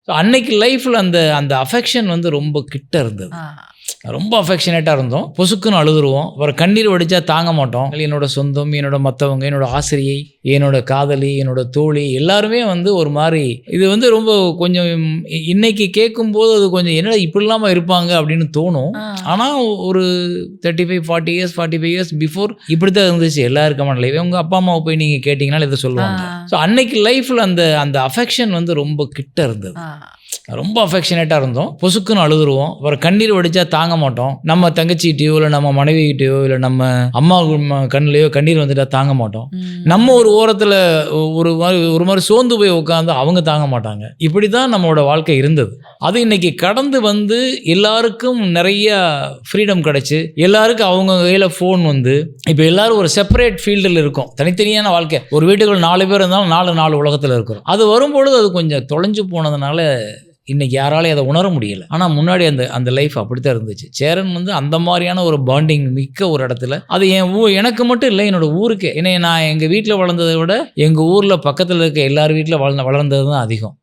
So அன்னைக்கு லைஃப்பில் அந்த அந்த அஃபெக்ஷன் வந்து ரொம்ப கிட்ட இருந்தது. ரொம்ப அஃபெக்ஷனேட்டாக இருந்தோம். பொசுக்குன்னு அழுதுருவோம். அப்புறம் கண்ணீர் வடித்தா தாங்க மாட்டோம். என்னோட சொந்தம், என்னோட மற்றவங்க, என்னோட ஆசிரியை, என்னோட காதலி, என்னோட தோழி எல்லாருமே வந்து ஒரு மாதிரி இது வந்து ரொம்ப கொஞ்சம் இன்னைக்கு கேட்கும்போது அது கொஞ்சம் என்னடா இப்படிலாமா இருப்பாங்க அப்படின்னு தோணும். ஆனால் ஒரு 35-40 இயர்ஸ் 45 இயர்ஸ் பிஃபோர் இப்படி தான் இருந்துச்சு எல்லாருக்குமான லைஃப். உங்கள் அப்பா அம்மாவை போய் நீங்கள் கேட்டிங்கனாலும் இதை சொல்லுவாங்க. ஸோ அன்னைக்கு லைஃப்பில் அந்த அந்த அஃபெக்ஷன் வந்து ரொம்ப கிட்ட இருந்தது. ரொம்ப அஃபெக்ஷனேட்டாக இருந்தோம். பொசுக்குன்னு அழுதுருவோம். அப்புறம் கண்ணீர் வடித்தா தாங்க மாட்டோம். நம்ம தங்கச்சிகிட்டையோ இல்லை நம்ம மனைவிகிட்டையோ இல்லை நம்ம அம்மா கண்ணிலையோ கண்ணீர் வந்துட்டா தாங்க மாட்டோம். நம்ம ஒரு ஓரத்தில் ஒரு மாதிரி சோர்ந்து போய் உட்காந்து அவங்க தாங்க மாட்டாங்க. இப்படி தான் நம்மளோட வாழ்க்கை இருந்தது. அது இன்னைக்கு கடந்து வந்து எல்லாருக்கும் நிறைய ஃப்ரீடம் கிடைச்சு எல்லாருக்கும் அவங்க கையில் ஃபோன் வந்து இப்போ எல்லாரும் ஒரு செப்பரேட் ஃபீல்டில் இருக்கும். தனித்தனியான வாழ்க்கை. ஒரு வீட்டுக்குள்ள 4 பேர் இருந்தாலும் 4 உலகத்தில் இருக்கிறோம். அது வரும்பொழுது அது கொஞ்சம் தொலைஞ்சு போனதுனால இன்னைக்கு யாராலையும் அதை உணர முடியல. ஆனால் முன்னாடி அந்த லைஃப் அப்படித்தான் இருந்துச்சு. சேரன் வந்து அந்த மாதிரியான ஒரு பாண்டிங் மிக்க ஒரு இடத்துல அது எனக்கு மட்டும் இல்லை, என்னோட ஊருக்கு. ஏன்னா நான் எங்கள் வீட்டில் வளர்ந்ததை விட எங்கள் ஊரில் பக்கத்தில் இருக்க எல்லார் வீட்டில் வளர்ந்தது தான் அதிகம்.